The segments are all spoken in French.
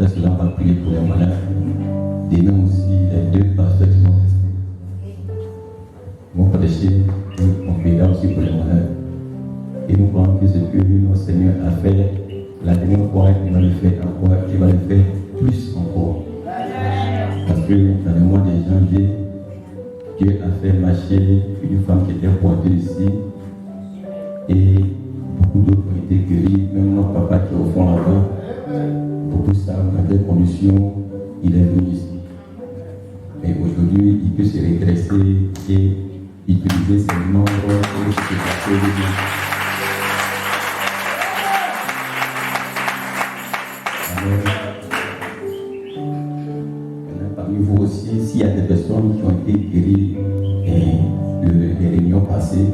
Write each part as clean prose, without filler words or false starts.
après cela, on va prier pour les malades. Demain aussi, les deux pasteurs qui sont restés vont prêcher on priera aussi pour les malades. Et nous croyons que ce que notre Seigneur a fait la dernière fois, il va le faire encore, il va le faire plus encore. Parce que dans le mois de janvier, Dieu a fait marcher une femme qui était portée ici et beaucoup d'autres ont été guéris, même notre papa qui est au fond là-bas, beaucoup ça, dans des conditions, il est venu ici. Mais aujourd'hui, il peut se redresser et utiliser ses membres pour se passer le bien. Alors, parmi vous aussi, s'il y a des personnes qui ont été guéries les réunions passées,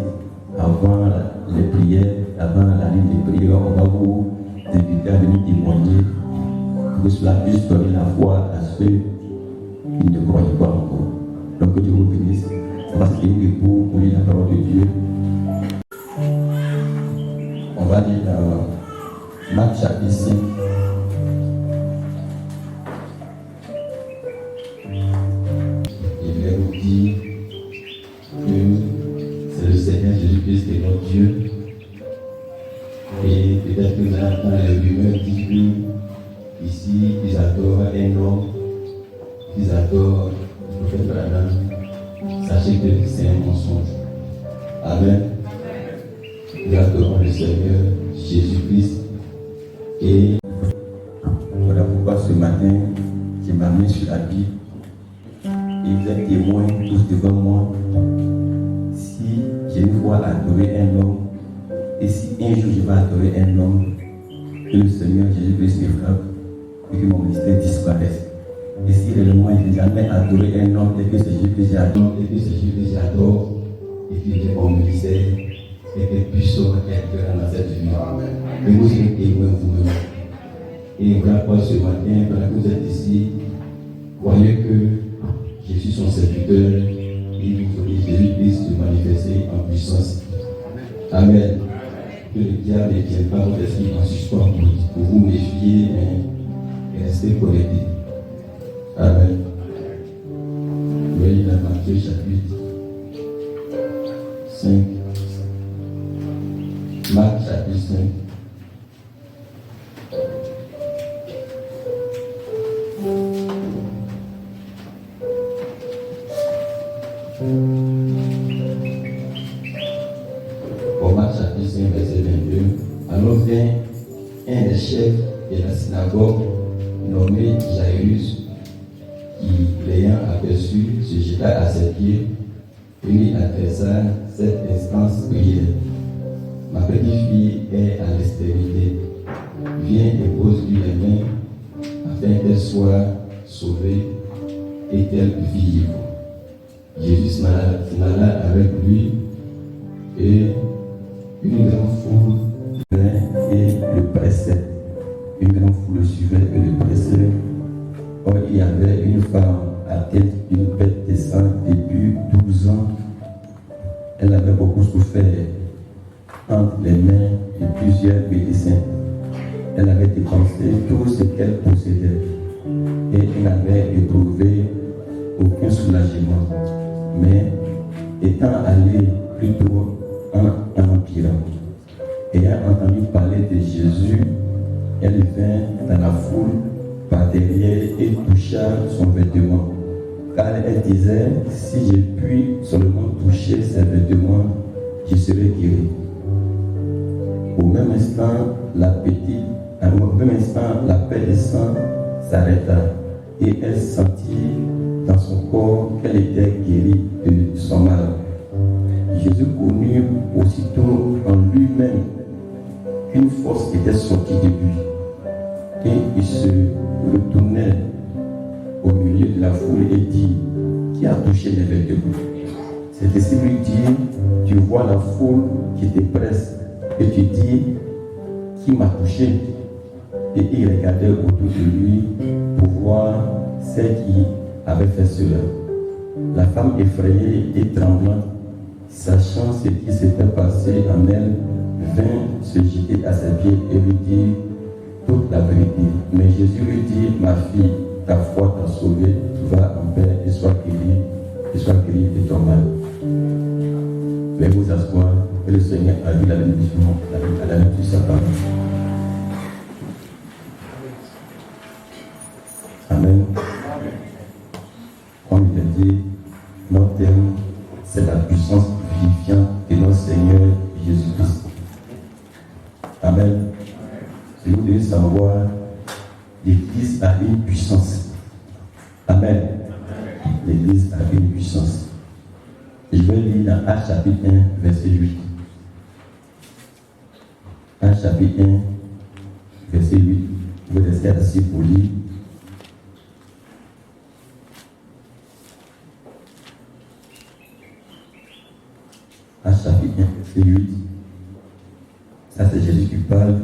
avant les prières, avant la ligne de prière, on va vous inviter à venir témoigner pour que cela puisse donner la foi à ceux qui ne croient pas encore. Donc que Dieu vous bénisse. On va se tenir debout pour lire la parole de Dieu. On va lire dans Marc chapitre 5. Il va nous dire que c'est le Seigneur Jésus-Christ qui est notre Dieu. Et peut-être que dans les rumeurs disent que ici, ils adorent un homme, ils adorent le prophète Branham. Sachez que c'est un mensonge. Amen. Nous adorons le Seigneur Jésus-Christ. Et voilà pourquoi ce matin, je m'ai mis sur la Bible. Et vous êtes témoins tous devant moi. Si j'ai une fois adoré un homme, et si un jour je vais adorer un homme, que le Seigneur Jésus-Christ me frappe et que mon ministère disparaisse. Et si réellement je n'ai jamais adoré un homme, et que c'est Jésus que j'adore, et que mon ministère était puissant et dans cette vie. Et vous êtes témoins vous-même. Et voilà pourquoi ce matin, pendant que vous êtes ici, croyez que je suis son serviteur et il vous faut que Jésus-Christ se manifester en puissance. Amen. Que le diable ne tienne pas votre esprit en suspens pour vous méfier et rester connecté. Amen. Oui, dans Matthieu chapitre 5. Marc chapitre 5. Au Marc chapitre 5, verset 22. Alors vint un des chefs de la synagogue nommé Jairus, qui, l'ayant aperçu, se jeta à ses pieds et lui adressa cette instance prière. Ma petite fille est à l'extrémité. Viens et pose-lui les mains afin qu'elle soit sauvée et qu'elle vive. Jésus s'en alla avec lui et une grande foule et le pressait. Une grande foule le suivait et le pressait. Or, il y avait une femme à tête d'une bête de sang depuis 12 ans. Elle avait beaucoup souffert entre les mains de plusieurs médecins. Elle avait dépensé tout ce qu'elle possédait et elle n'avait éprouvé aucun soulagement. Mais étant allée plutôt en empirant, ayant entendu parler de Jésus, elle vint dans la foule par derrière et toucha son vêtement. Car elle disait, si je puis seulement toucher ses vêtements, je serai guéri. Au même instant, la paix de sang s'arrêta et elle sentit dans son corps qu'elle était guérie de son mal. Jésus connut aussitôt en lui-même qu'une force était sortie de lui. Et il se retournait au milieu de la foule et dit, qui a touché mes vêtements? Ses disciples lui dirent, tu vois la foule qui te presse et tu dis, qui m'a touché? Et il regardait autour de lui pour voir celle qui avait fait cela. La femme effrayée et tremblante, sachant ce qui s'était passé en elle, vint se jeter à ses pieds et lui dit, toute la vérité. Mais Jésus lui dit, ma fille, ta foi t'a sauvée, va en paix et sois guérie de ton mal. Veuillez vous asseoir et le Seigneur a vu la bénédiction à la lecture de sa parole. Amen. Comme il a dit, notre thème, c'est la puissance vivifiante de notre Seigneur Jésus-Christ. Amen. Si vous devez savoir, l'Église a une puissance. Amen. L'Église a une puissance. Je vais lire dans Actes chapitre 1, verset 8. Actes chapitre 1, verset 8. Vous restez assis pour lire. Actes chapitre 1, verset 8. Ça, c'est Jésus qui parle.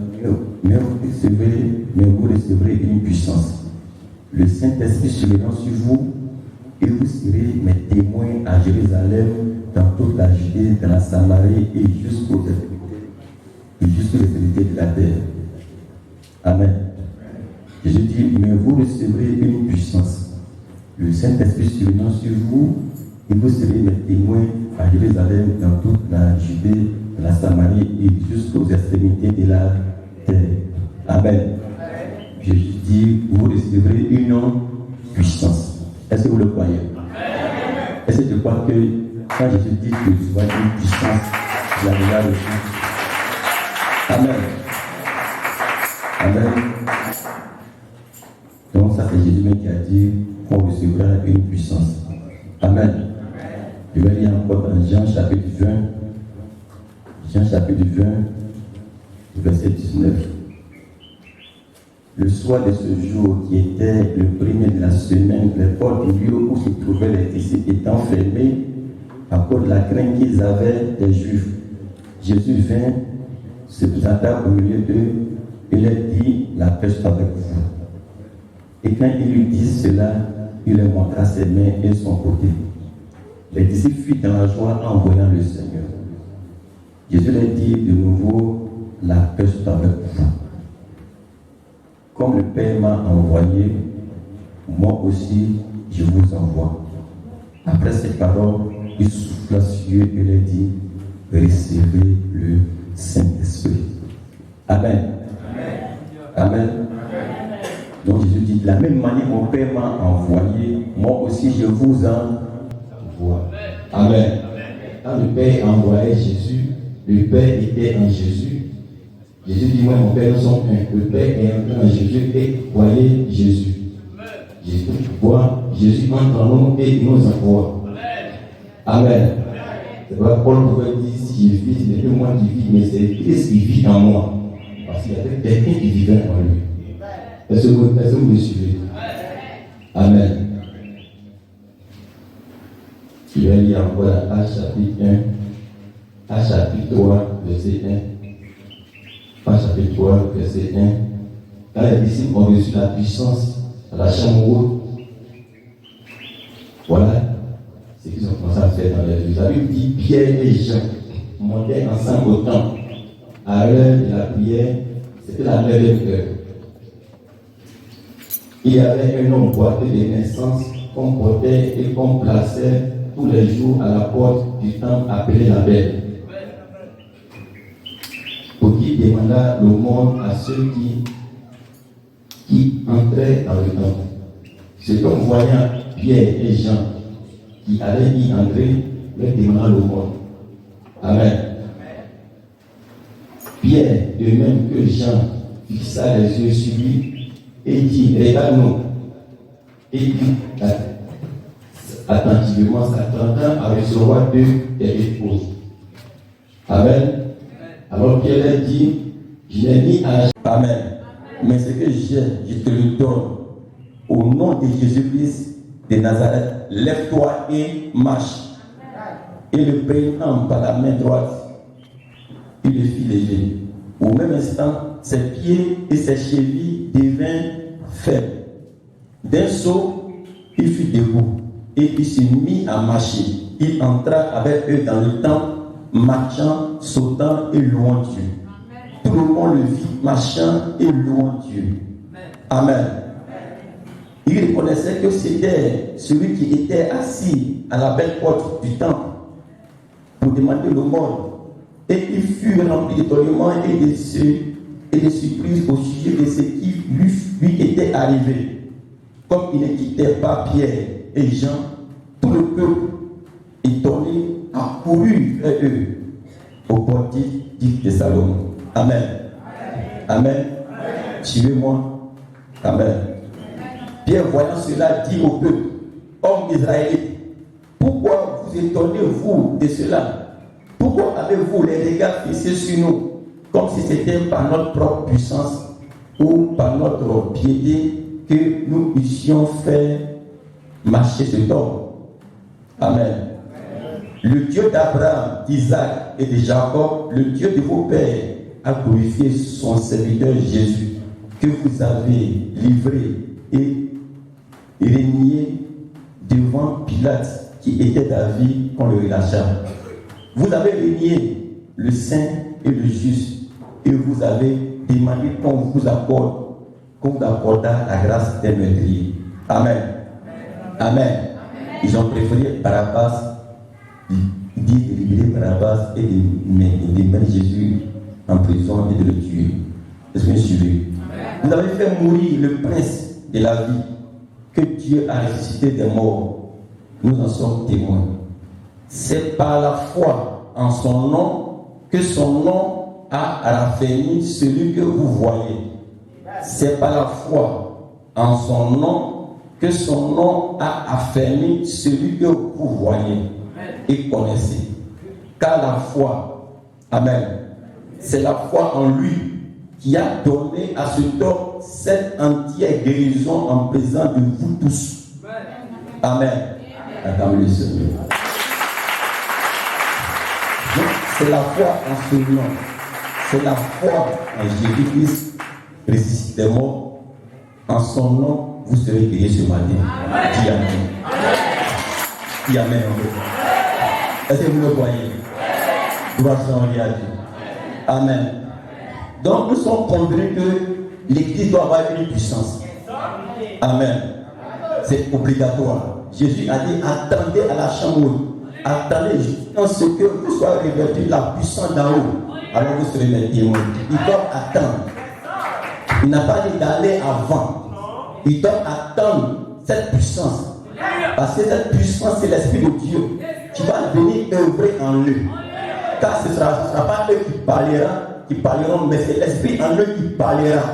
Mais vous recevrez une puissance. Le Saint-Esprit surviendra sur vous et vous serez mes témoins à Jérusalem, dans toute la Judée, dans la Samarie et jusqu'aux extrémités de la terre. Amen. Jésus dit, mais vous recevrez une puissance. Le Saint-Esprit surviendra sur vous et vous serez mes témoins à Jérusalem, dans toute la Judée, dans la Samarie et jusqu'aux extrémités de la terre. Amen. Jésus dit, vous recevrez une puissance. Est-ce que vous le croyez? Est-ce que tu crois que quand Jésus dit que tu vas une puissance, tu as déjà reçu? Amen. Amen. Donc ça c'est Jésus qui a dit qu'on recevra une puissance. Amen. Je vais lire encore dans Jean chapitre 20. Jean chapitre 20, verset 19. Le soir de ce jour, qui était le premier de la semaine, les portes du lieu où se trouvaient les disciples étant fermées à cause de la crainte qu'ils avaient des Juifs, Jésus vint, se présenta au milieu d'eux et leur dit, la paix soit avec vous. Et quand il lui dit cela, il leur montra ses mains et son côté. Les disciples fuient dans la joie en voyant le Seigneur. Jésus leur dit de nouveau, la paix soit avec vous. Comme le Père m'a envoyé, moi aussi je vous envoie. Après ces paroles, il souffla sur eux et leur dit, recevez le Saint-Esprit. Amen. Amen. Donc Jésus dit, de la même manière mon Père m'a envoyé, moi aussi je vous envoie. Amen. Quand le Père envoyait Jésus, le Père était en Jésus. Jésus dit, moi, mon Père, nous sommes un. Le Père est un en Jésus et voyez Jésus. Jésus entre en nous et il nous envoie. Amen. C'est pas Paul pouvait dire, si je vis, ce n'est plus moi qui vis, mais c'est Christ qui vit en moi. Parce qu'il y avait quelqu'un qui vivait en lui. Est-ce que vous me suivez? Amen. Je vais lire encore dans Actes chapitre 1, Actes chapitre 3, verset 1. Actes chapitre 3, verset 1. Quand les disciples ont reçu la puissance à la chambre haute, voilà ce qu'ils ont commencé à faire dans les rues. La Bible dit Pierre et Jean montaient ensemble au temple. À l'heure de la prière, c'était la neuvième heure. Il y avait un homme boiteux de naissance qu'on portait et qu'on plaçait tous les jours à la porte du temple appelé la Belle, pour qu'il demanda l'aumône à ceux qui entraient dans le temple. C'est comme voyant Pierre et Jean qui allaient y entrer, leur demanda l'aumône. Amen. Pierre, de même que Jean, fixa les yeux sur lui et dit, regarde-nous. Et dit attentivement, s'attendant à recevoir d'eux des épouses. Amen. Alors Pierre leur dit, je n'ai ni à... Amen. Mais ce que j'ai, je te le donne. Au nom de Jésus-Christ de Nazareth, lève-toi et marche. Et le prenant par la main droite, il le fit lever. Au même instant, ses pieds et ses chevilles devinrent faibles. D'un saut, il fut debout et il se mit à marcher. Il entra avec eux dans le temple, marchant, sautant et louant Dieu. Tout le monde le vit marchant et louant Dieu. Amen. Il reconnaissait que c'était celui qui était assis à la belle porte du temple pour demander l'aumône. Et il fut rempli d'étonnement et de surprise au sujet de ce qui lui était arrivé. Comme il ne quittait pas Pierre et Jean, tout le peuple étonné accourut vers eux au portique dit de Salomon. Amen. Amen. Suivez-moi. Amen. Pierre, voyant cela, dit au peuple, homme israélite, pourquoi vous étonnez-vous de cela? Pourquoi avez-vous les regards fixés sur nous, comme si c'était par notre propre puissance ou par notre piété que nous puissions faire marcher cet homme? Amen. Le Dieu d'Abraham, d'Isaac et de Jacob, le Dieu de vos pères, a glorifié son serviteur Jésus, que vous avez livré et régné devant Pilate, qui était d'avis qu'on le relâcha. Vous avez régné le saint et le juste, et vous avez demandé qu'on vous accordât la grâce des meurtriers. Amen. Amen. Ils ont préféré Barabbas, de libérer Barabbas et de mettre Jésus en prison et de le tuer. Est-ce que vous suivez? Vous avez fait mourir le prince de la vie, que Dieu a ressuscité des morts. Nous en sommes témoins. C'est par la foi en son nom que son nom a raffermi celui que vous voyez. C'est par la foi en son nom que son nom a affermi celui que vous voyez et connaissez. Car la foi, amen, c'est la foi en lui qui a donné à cet homme cette entière guérison en présence de vous tous. Amen. Attends le Seigneur. C'est la foi en ce nom. C'est la foi en Jésus-Christ ressuscité des morts. En son nom, vous serez guéris ce matin. Dis Amen. Dis Amen. Est-ce que vous le voyez? Gloire à Dieu. Amen. Donc nous sommes convaincus que l'Église doit avoir une puissance. Amen. C'est obligatoire. Jésus a dit, attendez à la chambre. Attendez jusqu'à ce que vous soyez revêtus la puissance d'en haut. Alors vous serez les témoins. Ils doivent attendre. Il n'a pas dit d'aller avant. Ils doivent attendre cette puissance. Parce que cette puissance, c'est l'Esprit de Dieu qui va venir œuvrer en eux. Car ce ne sera pas eux qui parleront, mais c'est l'Esprit en eux qui parlera.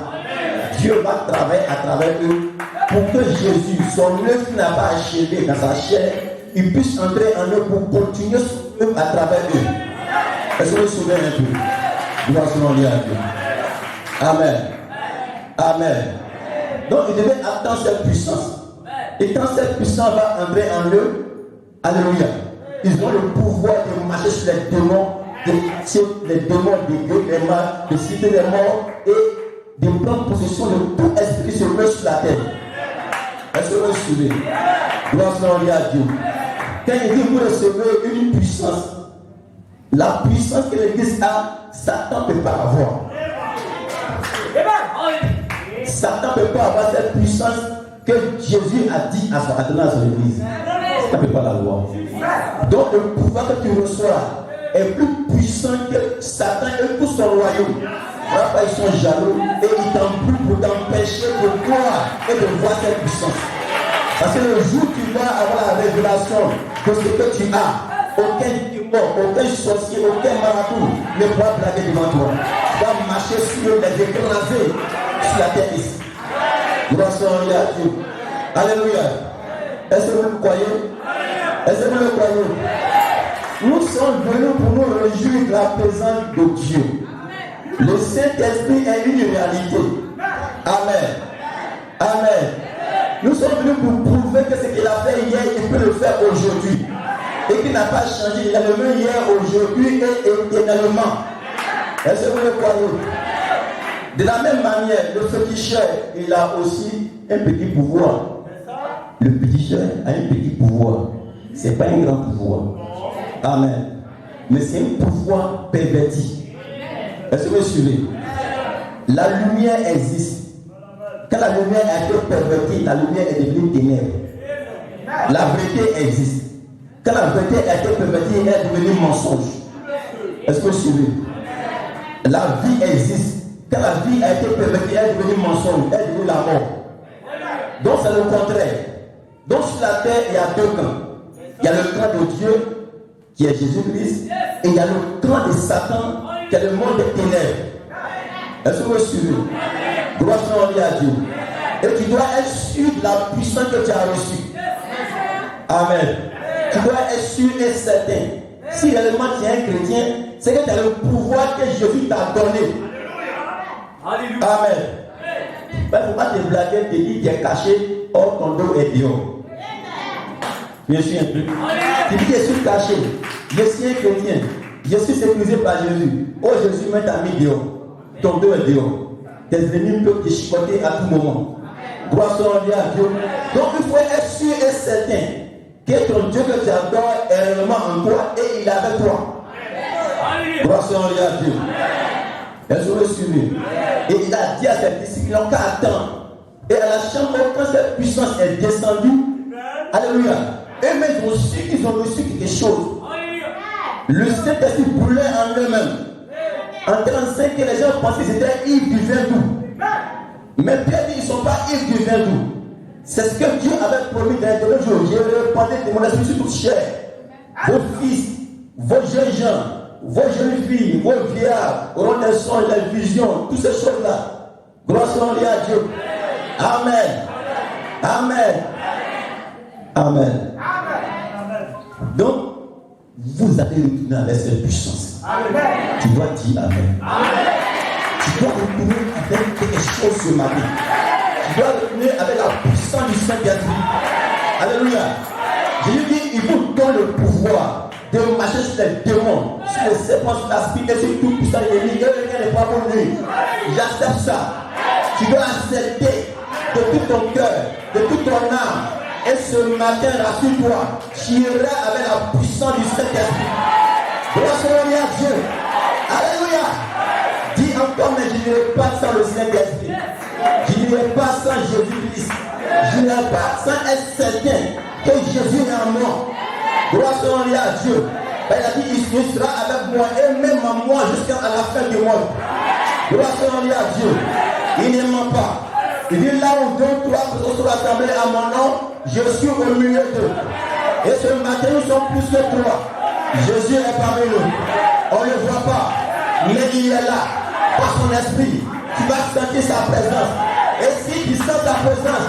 Dieu va travailler à travers eux pour que Jésus, son œuvre qui n'a pas achevé dans sa chair, il puisse entrer en eux pour continuer son œuvre à travers eux. Est-ce que vous vous souvenez un peu? Nous allons lire à Dieu. Amen. Amen. Donc il devait attendre cette puissance. Et quand cette puissance va entrer en eux, alléluia, ils ont le pouvoir de marcher sur les démons, de tuer les démons, de guérir les mal, de citer les morts et de prendre possession de tout esprit qui se meut sur la terre. Est-ce que vous suivez? Gloire à Dieu. Quand il dit vous recevez une puissance, la puissance que l'Église a, Satan ne peut pas avoir. Satan ne peut pas avoir cette puissance que Jésus a dit à son Église. Satan ne peut pas l'avoir. Donc le pouvoir que tu reçois est plus puissant que Satan et tout son royaume. Voilà, ils sont jaloux et ils t'emploient pour t'empêcher de croire et de voir cette puissance. Parce que le jour où tu vas avoir la révélation de ce que tu as, aucun démon, aucun sorcier, aucun marabout ne pourra blaguer devant toi. Tu vas marcher sur eux, les écraser sur la terre ici. Gloire à Dieu. Alléluia. Est-ce que vous le croyez? Est-ce que vous le croyez? Nous sommes venus pour nous réjouir de la présence de Dieu. Le Saint-Esprit est une réalité. Amen. Amen. Nous sommes venus pour prouver que ce qu'il a fait hier, il peut le faire aujourd'hui. Et qu'il n'a pas changé. Il est le même hier, aujourd'hui et éternellement. Est-ce que vous le croyez? De la même manière, le féticheur, il a aussi un petit pouvoir. Le féticheur a un petit pouvoir. Ce n'est pas un grand pouvoir. Amen. Mais c'est un pouvoir perverti. Est-ce que vous suivez? La lumière existe. Quand la lumière a été pervertie, la lumière est devenue ténèbres. La vérité existe. Quand la vérité a été pervertie, elle est devenue mensonge. Est-ce que vous suivez? La vie existe. Quand la vie a été pervertie, elle est devenue mensonge, elle est devenue la mort. Donc c'est le contraire. Donc sur la terre, il y a deux camps. Il y a le camp de Dieu, qui est Jésus-Christ, et il y a le camp de Satan, qui est le monde des ténèbres. Est-ce que vous suivez? Gloire soit à Dieu. Et tu dois être sûr de la puissance que tu as reçue. Amen. Tu dois être sûr et certain. Si réellement tu es un chrétien, c'est que tu as le pouvoir que Jésus t'a donné. Amen. Il ne faut pas te blaguer, te dire que tu es caché, or ton dos est dehors. Je suis un peu. Tu dis que je suis caché, je suis un chrétien, je suis sécurisé par Jésus. Oh Jésus, mets ta mis dehors. Ton dos est dehors. Tes ennemis peuvent te chicoter à tout moment. Gloire soit à Dieu. Donc il faut être sûr et certain que ton Dieu que tu adores est réellement en toi et il est avec toi. Gloire soit à Dieu. Est-ce que vous suivez? Et il a dit à ses disciples, qu'à attendre. Et à la chambre, quand cette puissance est descendue, alléluia, eux-mêmes ils ont reçu quelque chose. Le Saint-Esprit brûlait en eux-mêmes. En 35, les gens pensaient que c'était ivre du vin doux. Mais Pierre dit, ils ne sont pas ivres du vin doux. C'est ce que Dieu avait promis dans les jours. J'ai répandu de mon esprit sur toute chair. Vos fils, vos jeunes gens, vos jeunes filles, vos vieillards auront des songes, des visions, toutes ces choses-là. Gloire soit à Dieu. Amen. Amen. Amen. Donc, vous allez retourner avec cette puissance. Amen. Tu dois dire Amen. Amen. Tu dois retourner avec quelque chose ce matin. Tu dois retourner avec la puissance du Saint-Esprit. Alléluia. Jésus dit, il vous donne le pouvoir de marcher sur les démons, sur les serpents, sur la spirite, sur tout puissant ennemi. Et rien n'est pas pour lui. J'accepte ça. Tu dois accepter de tout ton cœur, de toute ton âme. Et ce matin, rassure-toi, tu iras avec la puissance du Saint-Esprit. Gloire soit à Dieu. Alléluia. Dis encore, mais je n'irai pas sans le Saint-Esprit. Je n'irai pas sans Jésus-Christ. Je n'irai pas sans être certain que Jésus est en moi. Gloire soit à Dieu. Il a dit, il sera avec moi et même à moi jusqu'à la fin du monde. Gloire soit à Dieu. Il ne ment pas. Il dit là où deux, trois personnes sont rassemblées à mon nom, je suis au milieu d'eux. Et ce matin, nous sommes plus que trois. Jésus est parmi nous. On ne le voit pas, mais il est là. Par son esprit, tu vas sentir sa présence. Et si tu sens sa présence,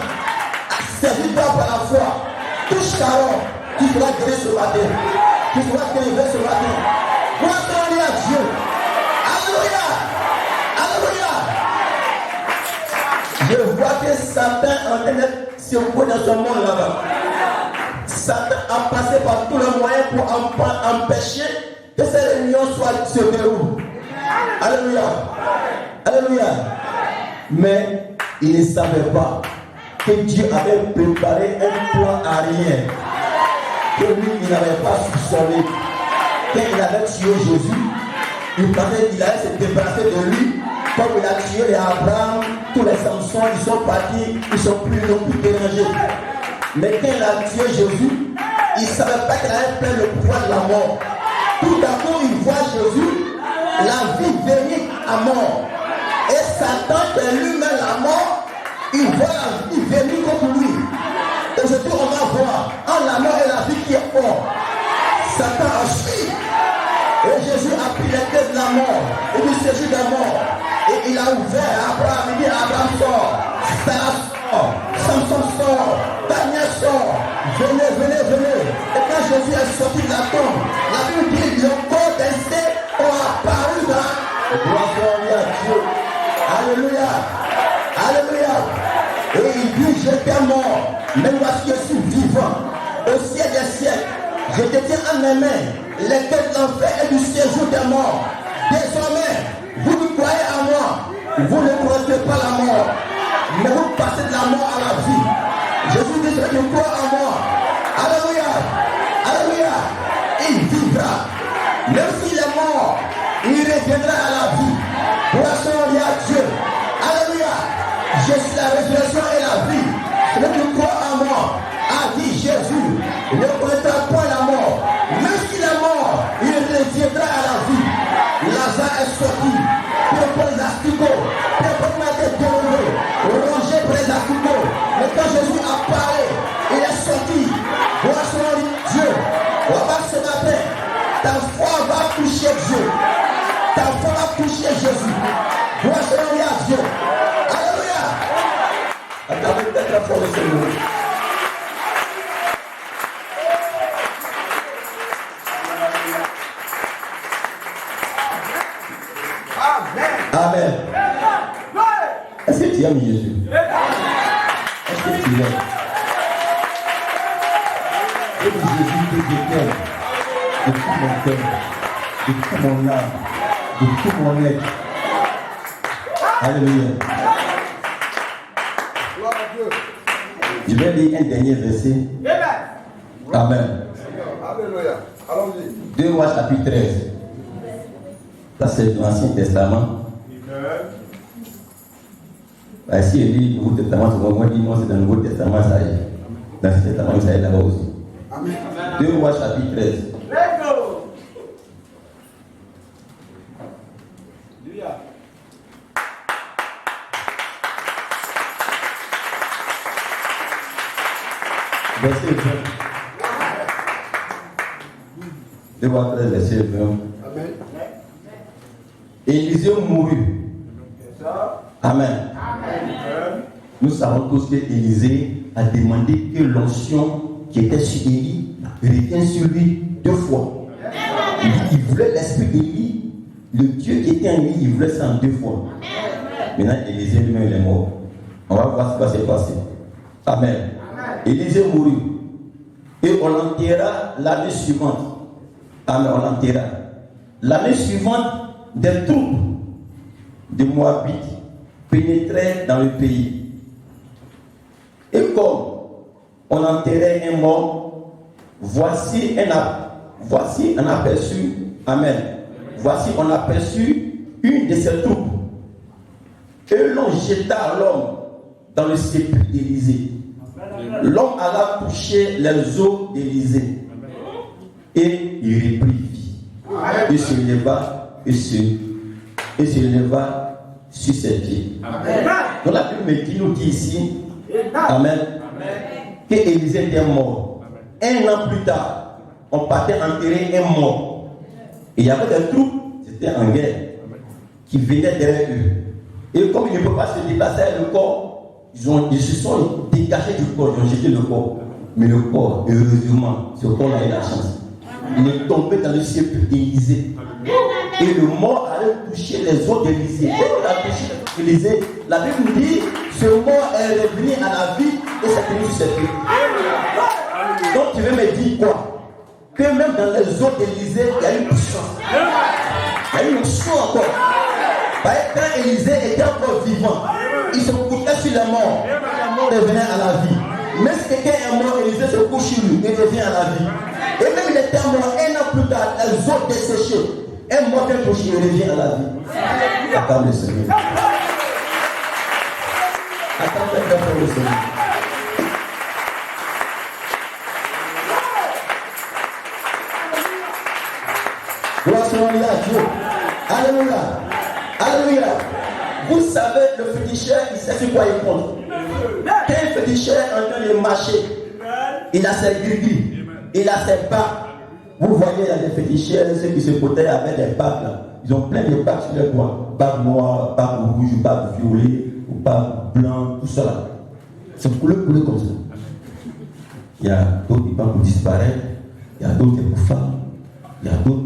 saisis-toi par la foi. Touche ta robe, tu seras guéri ce matin. Tu seras délivré ce matin. Gloire à Dieu. Alléluia. Alléluia. Je vois que Satan est en train d'être secoué dans ce monde là-bas. Satan a passé par tous les moyens pour empêcher que ces réunions se déroulent. Alléluia. Alléluia. Mais il ne savait pas que Dieu avait préparé un plan arrière. Que lui, il n'avait pas soupçonné. Quand il avait tué Jésus, il pensait qu'il allait se débarrasser de lui. Comme il a tué les Abraham, tous les Samson, ils sont partis, ils sont plus dérangés. Mais quand il a tué Jésus, il ne savait pas qu'il allait prendre le pouvoir de la mort. Tout d'abord, il voit Jésus, la vie venir à mort. Et Satan, qui est lui-même la mort, il voit la vie venir contre lui. Aujourd'hui, on va voir en la mort et la vie qui est fort. Satan a fui. Et Jésus a pris les clés de la mort. Il dit Jésus de la mort. Et il a ouvert à Abraham. Il dit Abraham sort. Sarah sort. Samson sort. Daniel sort. Venez, venez, venez. Et quand Jésus est sorti de la tombe, la Bible dit le corps des saints ont apparu dans. Gloire à Dieu. Alléluia. Alléluia. Et il dit j'étais mort. Mais voici je suis vivant. Au ciel des siècles. Je détiens en mes mains les clés de l'enfer et du séjour des morts. Désormais, vous me croyez à moi. Vous ne croyez pas la mort, mais vous passez de la mort à la vie. Jésus dit que tu crois en moi. Alléluia. Alléluia. Il vivra. Même s'il est mort, il reviendra à la vie. Gloire à Dieu. Est-ce que tu aimes Jésus? Est-ce que tu l'aimes? Et Jésus que je t'aime de tout mon cœur, de tout mon âme, de tout mon être. Alléluia. Je vais lire un dernier verset. Amen. Alléluia. Allons-y. 2 Rois chapitre 13. Ça c'est dans l'Ancien Testament. Si il lit le Nouveau Testament, c'est moi qui dis non, c'est dans le Nouveau Testament, ça y est. Dans l'Ancien Testament, ça y est là-bas aussi. Amen. 2 Rois chapitre 13. Let's go. Alléluia. Verset 20. 2 Rois 13, verset 20. Amen. Élisée mourut. Amen. Nous savons tous que Élisée a demandé que l'onction qui était sur Élie revienne sur lui 2 fois. Il voulait l'esprit d'Élie, le Dieu qui était en lui, il voulait ça en 2 fois. Maintenant, Élisée lui-même il est mort. On va voir ce qui va se passer. Amen. Élisée mourut. Et on l'enterra l'année suivante. Amen, on l'enterra. L'année suivante, des troupes de Moabites pénétraient dans le pays. Et comme on enterrait un mort, voici un aperçu. Amen. Voici on aperçut une de ces troupes. Et l'on jeta l'homme dans le sépulcre d'Élisée. L'homme alla toucher les os d'Élisée. Et il reprit vie. Il se leva et se leva sur ses pieds. Donc la Bible nous dit ici, Amen, que Élisée était mort. 1 an plus tard, on partait enterrer un mort. Et il y avait des troupes, c'était en guerre, qui venaient derrière eux. Et comme ils ne peuvent pas se déplacer avec le corps, ils se sont dégagés du corps, ils ont jeté le corps. Mais le corps, heureusement, ce corps a eu la chance. Il est tombé dans le sépulcre d'Élisée. Et le mort allait toucher les os d'Élisée. Quand il a touché les os d'Élisée, la Bible nous dit ce mort est revenu à la vie et s'est tenu sur ses pieds. Donc tu veux me dire quoi? Que même dans les os d'Élisée, il y a une puissance. Il y a une onction encore. Parce que quand Élisée était encore vivant, il se couchait sur les morts. Les morts revenaient à la vie. Même si quelqu'un est mort, Élisée se couche sur lui, il revient à la vie. Et même il était mort 1 an plus tard, les os desséchés. Un mort qu'un touché, il revient à la vie. Attends le Seigneur. Attends le Seigneur. Gloire soit à Dieu. Alléluia. Alléluia. Vous savez, le féticheur, il sait sur quoi il compte. Quand un féticheur est en train de marcher, il a ses gris, il a ses bacs. Vous voyez, il y a des féticheurs, ceux qui se protègent avec des bacs là. Ils ont plein de bacs sur les doigts. Bacs noirs, bacs rouges, bacs violets, bacs blancs, tout ça là. C'est couleur comme ça. Il y a d'autres qui partent pour disparaître. Il y a d'autres qui sont pour femmes. Il y a d'autres,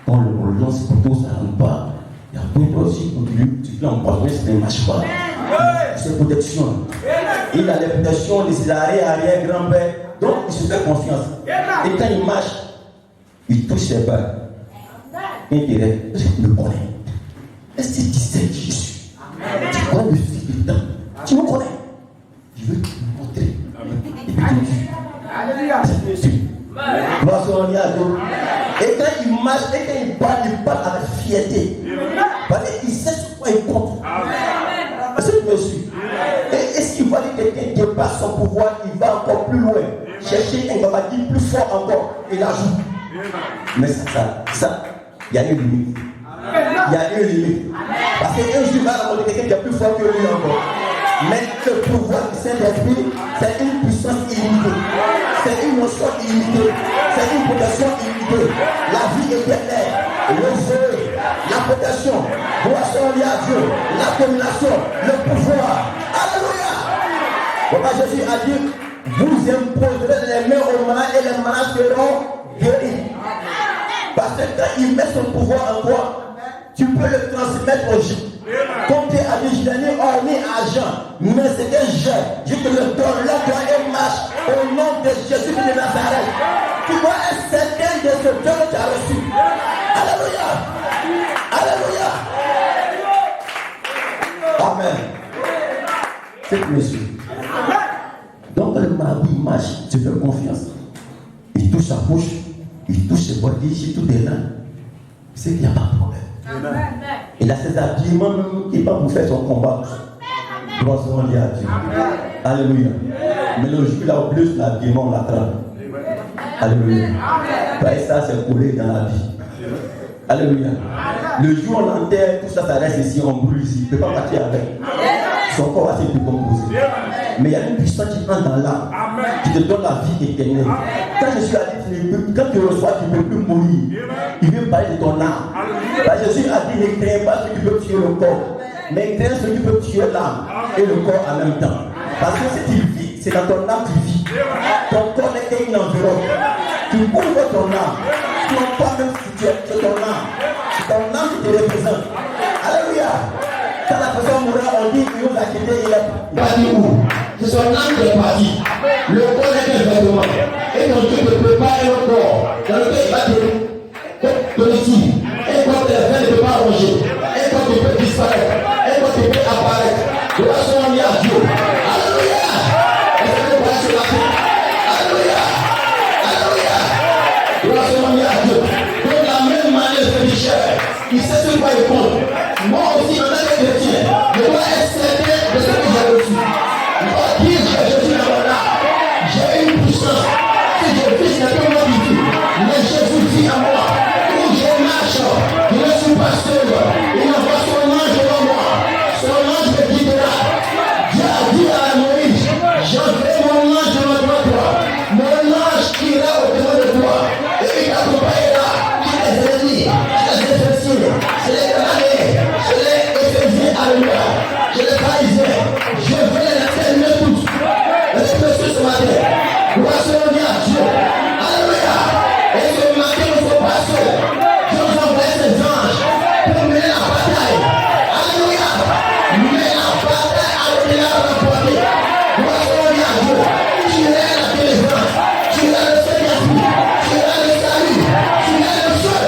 quand on lance pour tout, ça ne rentre pas. Il y a d'autres aussi, quand tu fais en progrès, ça ne marche pas. C'est protection. Il a les protections, les arrière, grand-père. Donc, il se fait confiance. Et quand il marche, il touche ses balles. Il dirait, est-ce que tu me connais? Est-ce que tu sais qui je suis? Tu connais le fils de temps. Tu me connais? Je veux te montrer. Et puis tu dis, alléluia. Gloire soit à Dieu. Et quand il marche, et quand il parle avec fierté. Parce qu'il sait sur quoi il compte. Est-ce que tu me suis? Et est-ce qu'il va dire que quelqu'un dépasse son pouvoir, il va encore plus loin. Chercher un gabardine plus fort encore. Et l'ajoute. Mais ça, il y a une limite. Il y a une limite. Parce qu'un jour, il va rencontrer quelqu'un qui est plus fort que lui encore. Mais le pouvoir du Saint-Esprit, c'est une puissance illimitée. C'est une notion illimitée. C'est une protection illimitée. La vie éternelle, le feu, la protection, gloire à Dieu, la domination, le pouvoir. Alléluia. Papa Jésus a dit, vous imposerez les mains aux malades et les malades seront guéris. Parce que quand il met son pouvoir en toi, tu peux le transmettre aux gens. Comme Dieu a dit, je n'ai or ni argent, mais c'est que je te le donne, là, toi, et marche au nom de Jésus de Nazareth. Tu dois être certain de ce Dieu que tu as reçu. Alléluia. Alléluia. Amen. C'est monsieur. Donc le mari marche, tu fais confiance. Il touche sa bouche, il touche ses bordis, il tout est là. C'est qu'il n'y a pas de problème. Amen. Il a ses habillements même qui va vous faire son combat. Gloire à Dieu. Alléluia. Mais le jour là au plus l'habillement on l'attrape. Alléluia. Et ça c'est collé dans la vie. Alléluia. Le jour où on enterre, tout ça, ça reste ici, on brûle ici. Il ne peut pas partir avec. Son corps va se décomposer. Mais il y a une puissance qui entre dans l'âme, qui te donne la vie éternelle. Quand Jésus a dit, quand tu reçois, tu ne peux plus mourir. Il veut parler de ton âme. Jésus a dit, ne crains pas ce qui peut tuer le corps, mais crains ce qui peut tuer l'âme et le corps en même temps. Parce que si tu vis, c'est dans ton âme que tu vis. Ton corps n'est qu'une enveloppe. Tu ouvres ton âme. Tu n'as pas même si tu es ton âme. C'est ton âme qui te représente. Alléluia. Quand la personne mourra, on dit qu'il nous a quitté, il est parti où? C'est son âme qui est partie. Le corps n'est qu'un vêtement. Et donc Dieu te prépare le corps dans lequel il va te laisser. Et quand tes veines ne peuvent pas ronger. Et quand tu peux disparaître. Et quand tu peux apparaître. De la façon on y a Dieu. Alléluia. Est-ce que tu peux sur la tête? Alléluia. Alléluia. De la façon on y a Dieu. De la même manière que Michel, il sait sur quoi il compte. Moi aussi, en tant que chrétien, je dois être certain de ce que j'ai reçu. Je dois dire que je suis dans mon âme. J'ai une puissance. Si je vis, c'est que moi qui vis. Mais Jésus vit en moi. Où je marche, je ne suis pas seul. Il envoie son ange devant moi. Son ange me guidera. Dieu a dit à Moïse, j'enverrai mon ange devant toi. Mon ange ira au-devant de toi. Et il t'accompagnera. Tu les ennemis, tu les infections, c'est les canadiens, c'est les éphésiens, alléluia. Je les parisais, je vais les terminer tous. Est-ce que monsieur ce matin, gloire à Dieu, alléluia. Et ce matin, il ne faut pas seul. Dieu nous envoie ses anges pour mener la bataille. Alléluia. Mais la bataille a été là remportée. Gloire à Dieu. Tu es la délivrance, tu es le Saint-Esprit, tu es le salut, tu es le feu.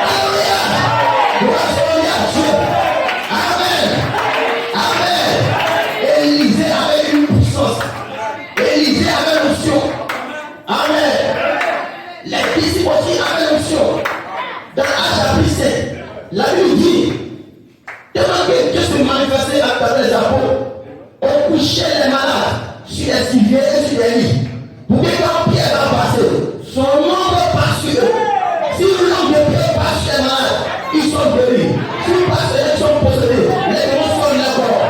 Alléluia. Gloire à Dieu. Amen. Amen. Élisée avait une puissance. Élisée avait l'onction. Amen. Les disciples aussi avaient l'onction. Dans Actes chapitre 7, la Bible dit, tellement que Dieu se manifestait à travers les apôtres, on couchait les malades sur les civières et sur les lits. Pour que quand Pierre va passer, son nom passe sur eux. Si le nom de Pierre passe sur les malades, ils sont guéris. Si le pasteur ils sont possédés, les démons sont d'accord.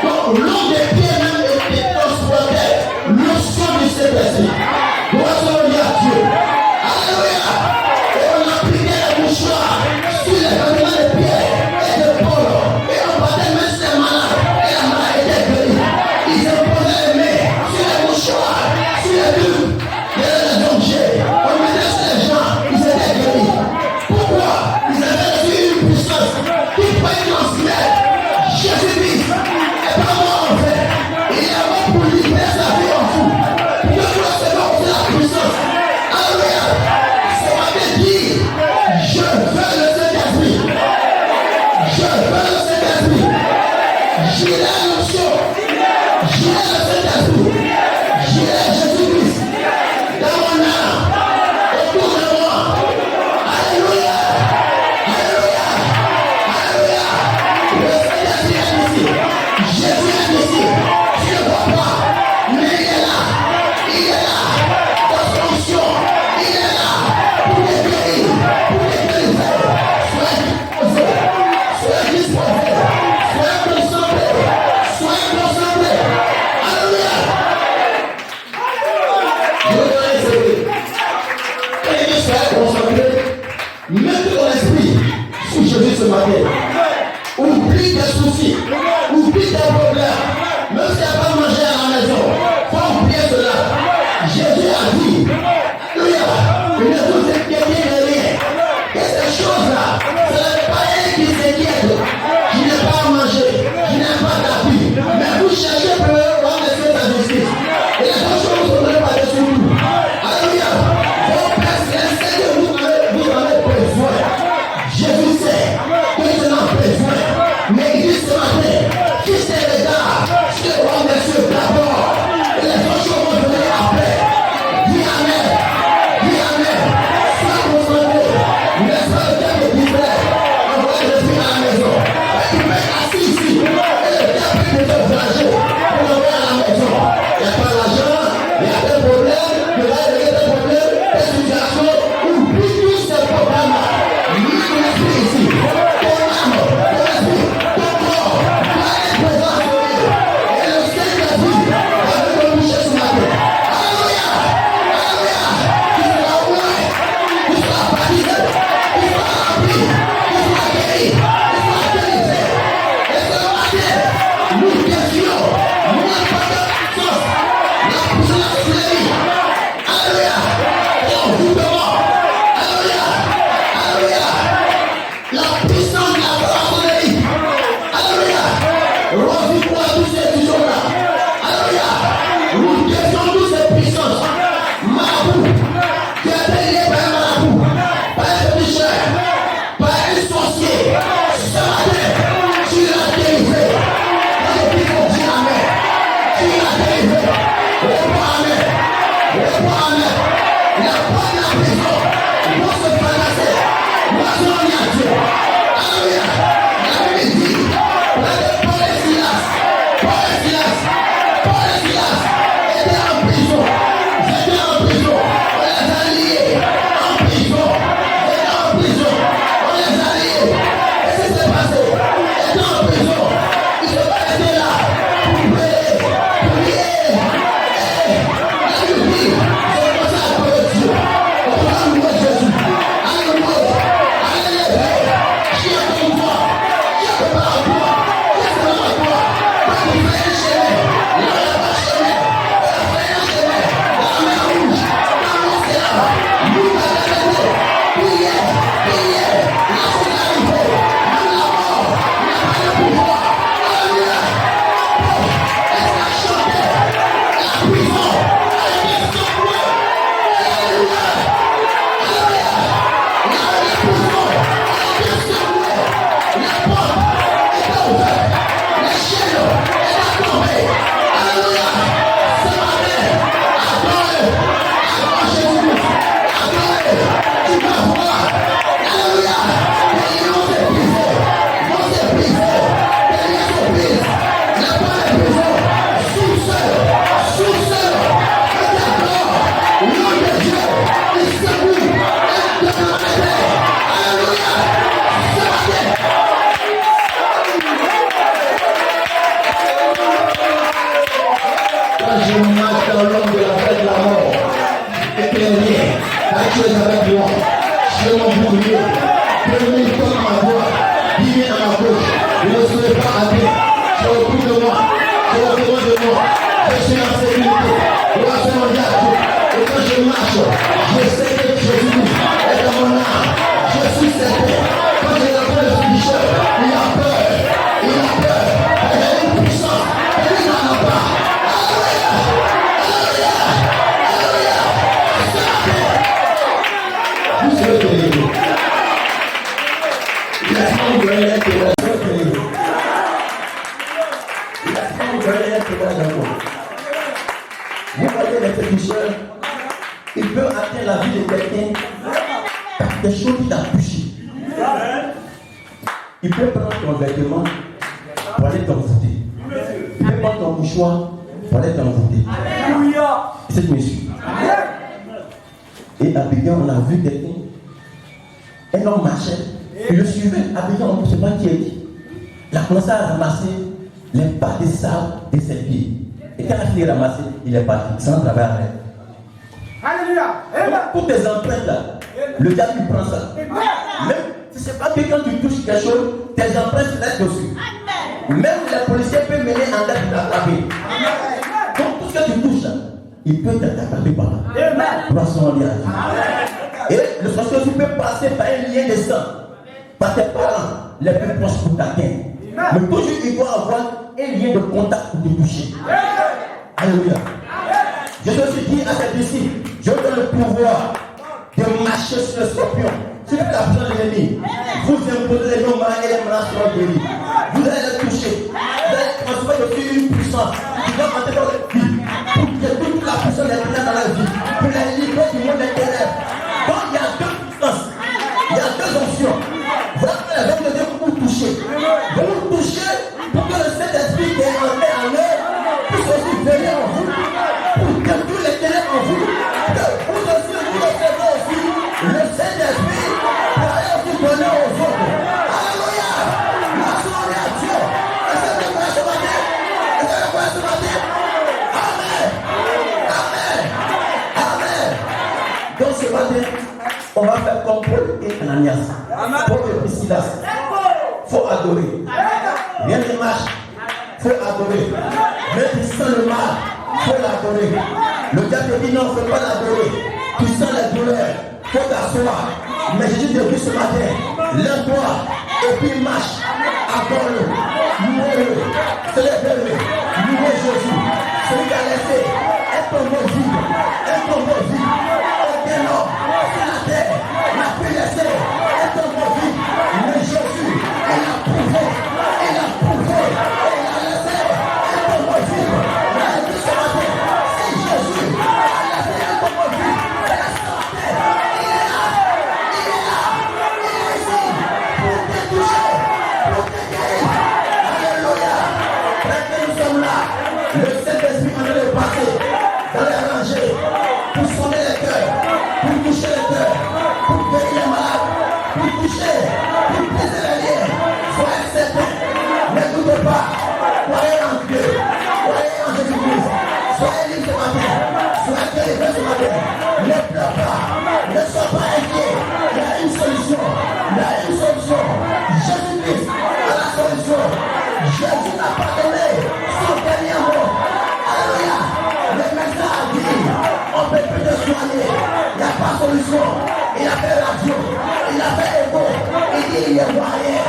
Donc l'homme de Pierre même était transporté, le sang du Saint-Esprit. Gloire à Dieu. Alléluia. Et on appliquait les mouchoirs sur les vêtements de Pierre et de Paul. Et on battait même sur les malades. Et la malade était guérie. Ils imposaient les mains sur les mouchoirs, sur les bulles. Il y avait des objets. On mettait sur les gens. Ils étaient guéris. Pourquoi? Ils avaient reçu une puissance. victoire à tous ceux qui sont là. Alléluia. Nous défendons toutes ces puissances. Marabout, qui a été lié par un marabout, par un pécheur, par un sorcier. Ce matin, tu l'as délivré. Quand je dis qu'on dit Amen, tu l'as délivré. Réponds Amen. Réponds Amen. La porte de la prison va se fracasser. Moi, je m'en viens à Dieu. Alléluia. La Bible dit, Paul et Silas étaient en prison. J'étais en prison. On les a liés en prison. J'étais en prison. On les a liés. Et qu'est-ce qui s'est passé? J'étais en prison. Ils ne sont pas restés là pour prier. La Bible dit, c'est comme ça pour Dieu. On va louer Jésus. Alléluia. Alléluia. Qui est comme toi? Qui est comme toi? Qui est comme toi? Quand tu fais un chemin, il n'y a pas de chemin. On a fait un chemin. La mer rouge, dans l'océan, nous avons prié. La chose est arrivée. Nous l'avons. Il n'y a pas de pouvoir. Alléluia. Est-ce qu'à chanter la prison a été secouée? Alléluia. Alléluia. La prison a été secouée. La porte est ouverte. Les chaînes sont tombées. Alléluia. Ce matin, adorez. Adore Jésus. Adorez. Tu vas voir. Alléluia. Les lions sont brisés. Vont se briser. Les liens sont brisés. La porte est brisée. Sous seul. Je t'adore. Au nom de Dieu. Il secoue. Et de la matin. Alléluia. Ce matin. Quand je marche dans l'ombre de la fête de la mort, éclairé, car tu es avec moi, je suis mon bouclier, premier temps dans ma voix, divin dans ma bouche, je ne serai pas atteint, tu es au bout de moi, tu es au devant de moi, je suis en sécurité, grâce à mon Dieu, et quand je marche, je sais que Jésus est dans mon âme, je suis certain, quand je l'apprends le ficheur, il a peur, il y a une puissance, et il n'en a pas. Vous serez délivrés. Laisse-moi vous donner un témoignage. Laisse-moi vous donner un témoignage encore. Vous voyez les pécheurs, ils peuvent atteindre la vie de quelqu'un par des choses qu'il a touchées. Il peut prendre ton vêtement pour aller t'envoûter. Il peut prendre ton mouchoir pour aller t'envoûter. C'est une issue. Et Abidjan, on a vu quelqu'un, un homme marchait, il le suivait. Abidjan, on ne sait pas qui est qui. Il a commencé à ramasser les pas de sable de ses pieds. Et quand il a ramassé, il est parti, sans travail arrêt. Alléluia. Pour tes empreintes là, le diable il prend ça. Même si ce n'est pas que quand tu touches quelque chose, tes empreintes se mettent dessus. Même les policiers peuvent mener en tête de t'attraper. Donc tout ce que tu touches là, il peut t'attraper par là. Grâce à Dieu. Et le sorcier aussi peut passer par un lien de sang, par tes parents les plus proches pour t'atteindre. Mais toujours il doit avoir un lien de contact pour te toucher. Alléluia. Je te suis dit à ses disciples, je vous donne le pouvoir de marcher sur le scorpion, sur la puissance de l'ennemi. Vous imposez les noms et les menaces seront guéris. Vous allez les toucher. Vous allez transformer dessus une puissance qui va entrer dans votre vie. Pour que toute la puissance des ténèbres dans la vie. Pour la libérer du monde des ténèbres. Donc il y a deux puissances. Il y a deux options. Voilà la veille de Dieu pour vous toucher. Vous vous touchez pour que le Saint-Esprit qui est entré en eux puisse aussi venir en vous. Pour que tous les ténèbres en vous, que vous aussi vous recevez aussi le Saint-Esprit pour aller aussi donner aux autres. Alléluia! Merci à Dieu. Est-ce que vous pouvez ce matin? Est-ce que vous pouvez ce matin? Amen! Amen! Amen! Donc ce matin, on va faire comme Paul et Ananias. Paul et Silas. Il faut adorer. Rien ne marche. Il faut adorer. Même si tu sens le mal, il faut l'adorer. Le diable dit non, il ne faut pas l'adorer. Tu sens la douleur. Il faut t'asseoir. Mais Jésus te dit ce matin, lève-toi et puis marche. Adore-le. Louez-le. Célèbre Le Saint-Esprit en train de passer dans les rangées pour sonner les cœurs, pour toucher les cœurs, pour guérir les malades, pour toucher, pour briser les liens. Soyez certains, n'écoutez pas. Croyez en Dieu, croyez en Jésus-Christ. Soyez libres ce matin, soyez délivrés ce matin. Ne pleure pas, ne sois pas inquiet. Il y a une solution, il y a une solution. Jésus-Christ a la solution. Jésus n'a pas donné son dernier mot. Alléluia. Le médecin a dit, on ne peut plus te soigner. Il n'y a pas de solution. Il a fait radio, il a fait écho. Il dit, il est moyen.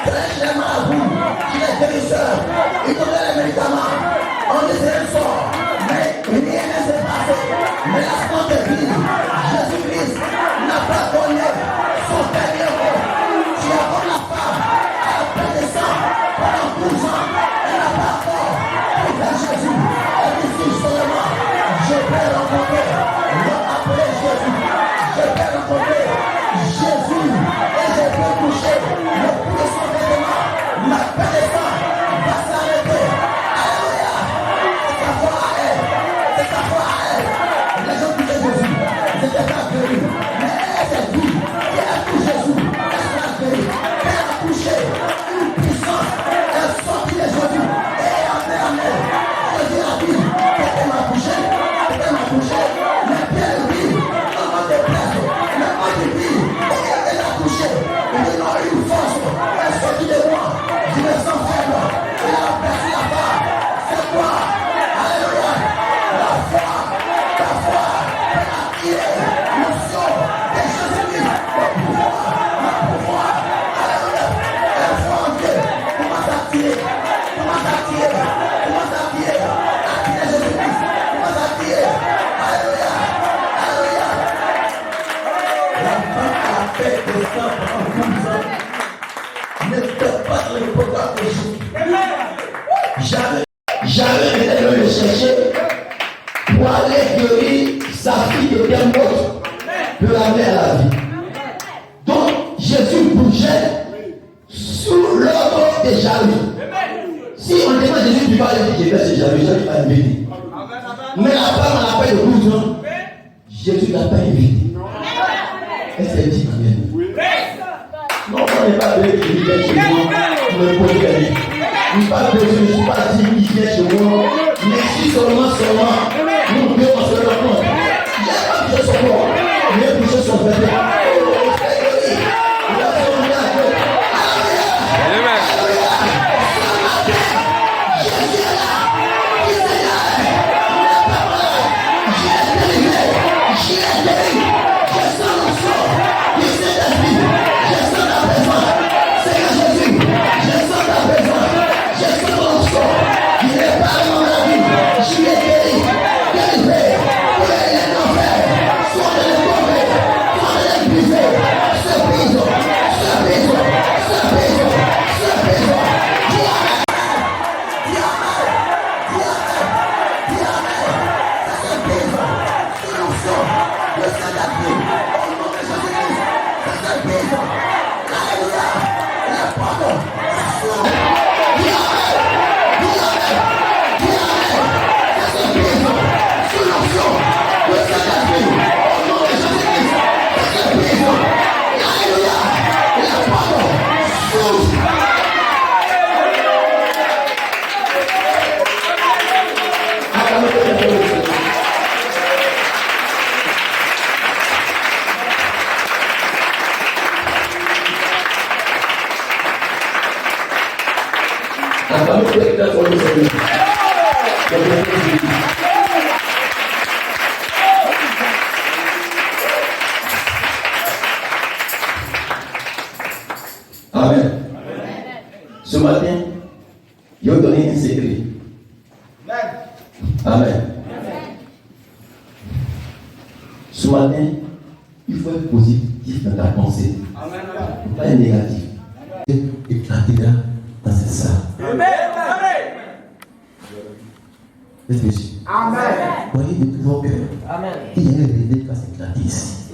Très cher marabout, il est guérisseur. Il donnait les médicaments. On disait un sort. Mais rien ne s'est passé. Mais la santé dit, Jésus-Christ n'a pas donné son dernier mot. Tu as comme la femme, elle a pris des sang pendant 12 ans. Elle n'a pas encore pris vers Jésus. Elle dit si seulement je peux rencontrer l'homme appelé Jésus. Je peux rencontrer Jésus et je peux toucher le bout de son vêtement. La paix des sang va s'arrêter. Alléluia. C'est sa foi à elle. C'est sa foi à elle. Les gens touchaient Jésus. Ils étaient pas guéris. Mais elle s'est dit qu'elle a touché Jésus. Elle sera guérie. Elle a touché une puissance. Elle sortit de Jésus. Et elle a fait en elle. Jésus a dit qu'elle m'a touché. Elle m'a touché. Mais Pierre dit on m'a déplacé. Mais moi je dis elle a touché. Il dit non, une force. Elle sortit de moi. Je me sens faible. Elle a percé la part. C'est quoi? Alléluia. La foi. La foi. Il est l'option de Jésus-Christ. Le pouvoir. Alléluia. La foi en Dieu. Commence à tirer. Commence à tirer. Commence à tirer. Attirer Jésus-Christ. Commence à tirer. Alléluia. Alléluia. La femme a fait des sang pendant 12 ans. Ne faites pas le programme de Jésus. Jamais elle veut le chercher pour aller guérir sa fille de bien morte, de la mère à la vie. Donc Jésus bougeait sous l'ordre des jaloux. Si on demande à Jésus, tu vas aller dire que c'est jaloux, Jésus va inviter. Mais la femme n'a pas de 12 ans, Jésus n'a pas invité. Elle s'est dit amen. Non, on n'est pas venu qui vient chez moi pour me poser la vie. Je ne suis pas besoin, je ne suis pas dit qui vient chez moi. Mais si seulement, nous devons se rendre compte. J'ai pas touché son corps, j'ai touché son vêtement. Amen. Ce matin, je vais donner un secret. Amen. Ce matin, il faut être positif dans ta pensée. Pas être négatif. Éclatera dans cette salle. Amen. Voyez de tout vos cœurs. Il y a un réveil qui va s'éclater ici.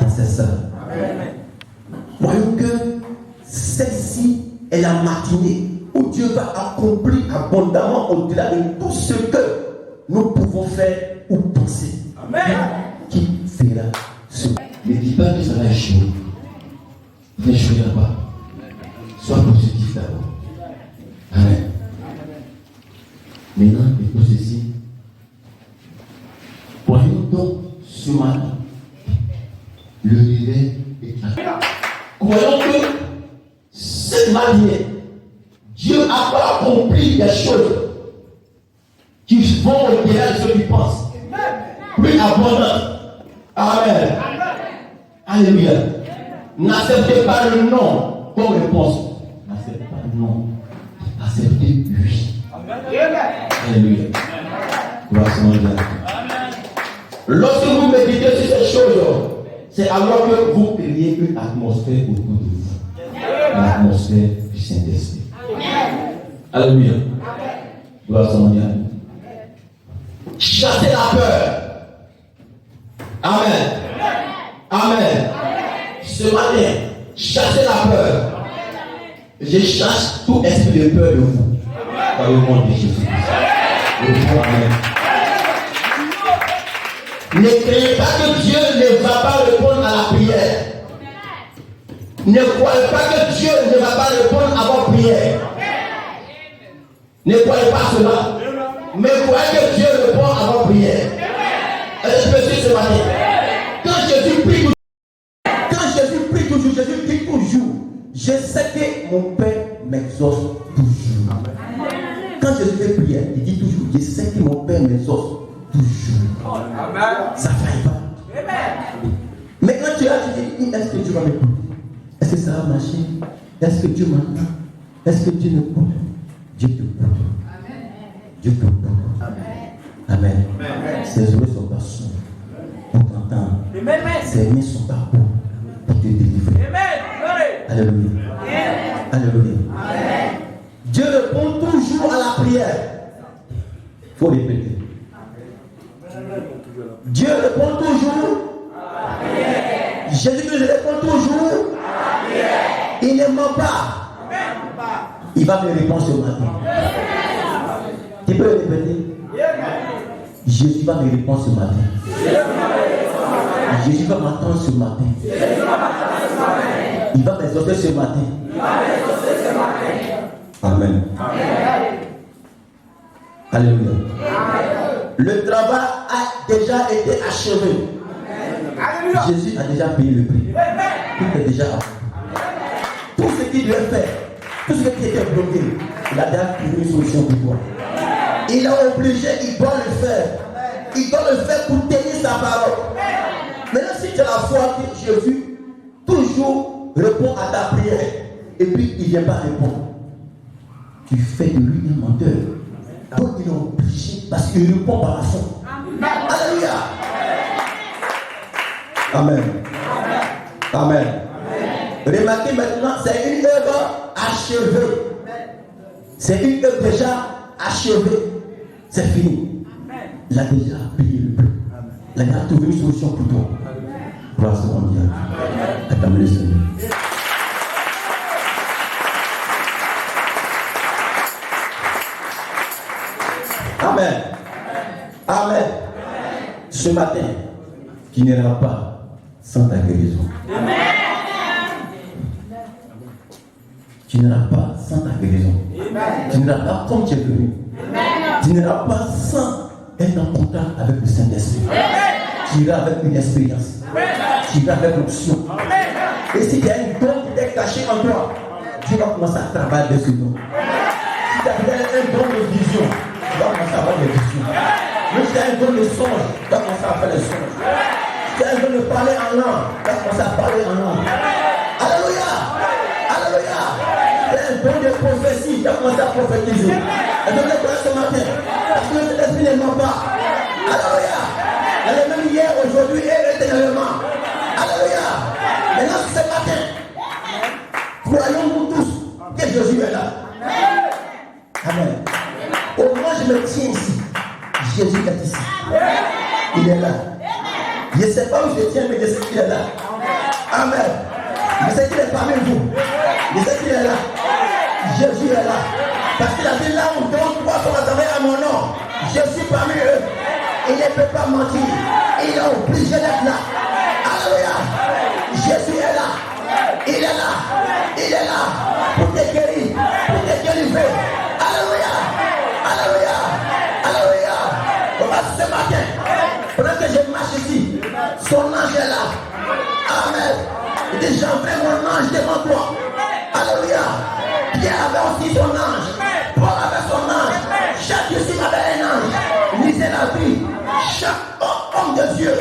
Dans cette salle. Voyons que celle-ci est la matinée où Dieu va accomplir abondamment au-delà de tout ce que nous pouvons faire ou penser. Amen. Qui fera ce? Ne dis pas que ça va échouer. Viens échouer là-bas. Sois positif d'abord. Amen. Maintenant, écoute ceci. Voyons donc ce matin le réveil est là. Croyons que cette manière, Dieu a pas accompli des choses qui vont au-delà de ce qu'il pense. Plus abondant. Amen. Alléluia. N'acceptez pas le non comme réponse. N'acceptez pas le non. Acceptez oui. Alléluia. Gloire à Dieu. Lorsque vous méditez sur ces choses, c'est alors que vous créez une atmosphère autour de vous. L'atmosphère du Saint-Esprit. Alléluia. Gloire à Dieu. Chassez la peur. Amen. Amen. Ce matin, chassez la peur. Je chasse tout esprit de peur de vous. Dans le nom de Jésus. Amen. Ne croyez pas que Dieu ne va pas répondre à la prière. Ne croyez pas que Dieu ne va pas répondre à vos prières. Ne croyez pas cela. Mais croyez que Dieu répond à vos prières. Est-ce que c'est ce matin? Quand Jésus prie toujours, Jésus dit toujours, je sais que mon Père m'exauce toujours. Quand Jésus fait prière, il dit toujours, je sais que mon Père m'exauce toujours. Amen. Ça ne faille pas. Mais quand tu as dit, est-ce que Dieu va m'écouter? Est-ce que ça va marcher? Est-ce que Dieu m'entend? Est-ce que Dieu m'écoute? Dieu t'écoute. Dieu t'écoute. Amen. Ses oreilles sont pas sourdes pour t'entendre. Ses mains sont pas courtes pour te délivrer. Alléluia. Alléluia. Dieu répond toujours à la prière. Il faut répéter. Dieu répond toujours à la prière. Jésus-Christ répond toujours à la prière. Il ne ment pas. Il va me répondre ce matin. Tu peux répéter? Jésus va me répondre ce matin. Jésus va m'entendre ce matin. Il va m'exaucer ce matin. Amen. Alléluia. Le travail a déjà été achevé. Jésus a déjà payé le prix. Tout est déjà accompli. Tout ce qu'il devait faire, tout ce qui était bloqué, il a déjà trouvé une solution pour toi. Il est obligé, il doit le faire. Il doit le faire pour tenir sa parole. Maintenant, si tu as la foi que Jésus toujours répond à ta prière et puis il ne vient pas répondre, tu fais de lui un menteur. Donc il est obligé parce qu'il répond par la foi. Alléluia. Amen. Amen. Remarquez maintenant, c'est une œuvre achevée. C'est une œuvre déjà achevée. C'est fini. Il a déjà payé le prix. Il a déjà trouvé une solution pour toi. Gloire à Dieu. Acclamez le Seigneur. Amen. Amen. Ce matin, tu n'iras pas sans ta guérison. Amen. Tu n'iras pas sans ta guérison. Amen. Tu n'iras pas comme tu es venu. Amen. Tu n'iras pas sans être en contact avec le Saint-Esprit. Tu iras avec une expérience. Amen. Tu iras avec l'option. Et si tu as une don qui est caché en toi, tu vas commencer à travailler dessus. Si tu as un don de vision, tu vas commencer à avoir des visions. Mais si tu as un don de songe, tu vas commencer à faire les songes. Si tu as un don de parler en langue, tu vas commencer à parler en langue. Alléluia. Alléluia. Si tu as un don de prophétie, tu vas commencer à prophétiser. Et donc, ce matin, parce que cet esprit ne ment pas. Alléluia. Elle est même hier, aujourd'hui et éternellement. Alléluia. Maintenant, ce matin, croyons-nous tous que Jésus est là. Amen. Au moins, je me tiens ici. Jésus est ici. Il est là. Je ne sais pas où je tiens, mais je sais qu'il est là. Amen. Je sais qu'il est parmi vous. Je sais qu'il est là. Jésus est là. Parce qu'il a dit là où deux ou trois sont rassemblés à mon nom, je suis parmi eux. Il ne peut pas mentir. Il est obligé d'être là. Alléluia. Jésus est là. Il est là. Il est là. Pour te guérir. Pour te délivrer. Alléluia. Alléluia. Alléluia. Ce matin, pendant que je marche ici, son ange est là. Amen. Il dit, j'envoie mon ange devant toi. Alléluia. Pierre avait aussi son ange. Paul avait son ange. Chaque disciple avait un ange. Lisez la vie. Chaque homme de Dieu,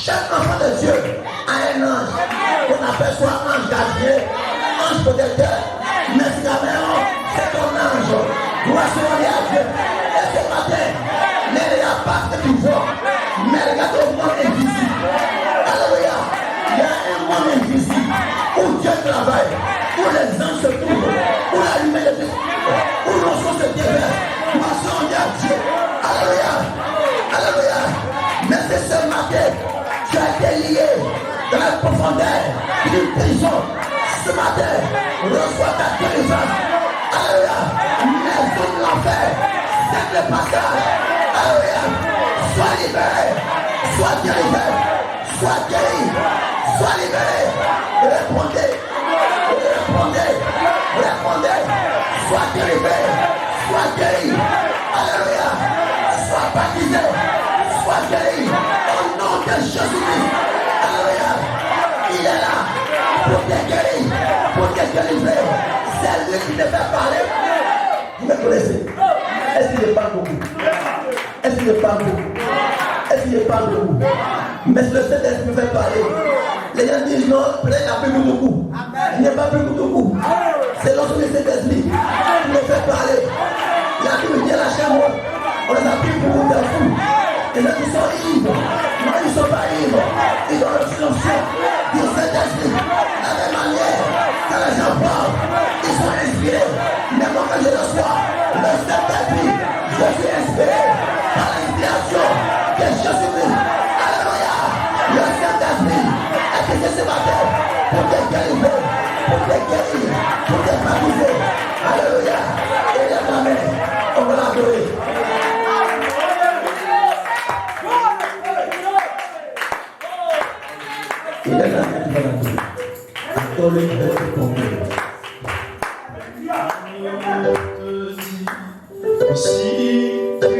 chaque enfant de Dieu a un ange. On appelle soit ange gardien, ange protecteur. Mais c'est ton ange. Gloire soit à Dieu. Et ce matin, ne regarde pas ce que tu vois, mais regarde au monde invisible. Alléluia. Il y a un monde invisible où Dieu travaille, où les anges se trouvent, où la lumière de Dieu, où l'onction se déverse. Gloire soit à Dieu. Alléluia. Alléluia. Mais c'est ce matin, tu as été lié dans la profondeur d'une prison. Ce matin, reçois ta délivrance. Alléluia. Mais tout l'enfer, c'est le passage. Alléluia. Sois libéré. Sois délivré. Sois guéri. Sois libéré. Répondez. Répondez. Répondez. Sois délivré. Sois guéri. Alléluia. Sois baptisé. Sois guéri. Au nom de Jésus-Christ. Alléluia. Il est là pour te guérir, pour te délivrer. C'est lui qui te fait parler. Vous me connaissez? Est-ce qu'il ne parle beaucoup? Est-ce qu'il ne parle beaucoup? Est-ce qu'il ne parle beaucoup? Mais le Saint-Esprit fait parler. Les gens disent non, peut-être qu'il n'a plus beaucoup. Il n'y a pas plus beaucoup. C'est lorsque le Saint-Esprit qui me fait parler. Il a pu me dire la chambre. On les a pris pour vous faire fou. Les gens qui sont ivres. Non, ils ne sont pas ivres. Ils ont l'obstination du Saint-Esprit. De la même manière, quand les gens parlent, ils sont inspirés. Mais moi, quand je reçois le Saint-Esprit, je suis inspiré par l'inspiration de Jésus-Christ. Alléluia. Le Saint-Esprit est ici ce matin pour te délivrer, pour te guérir, pour te baptiser. Alléluia. Et les mains, on va l'adorer. Il est là, tu vas l'adorer. Adore-le avec ton cœur. Si tu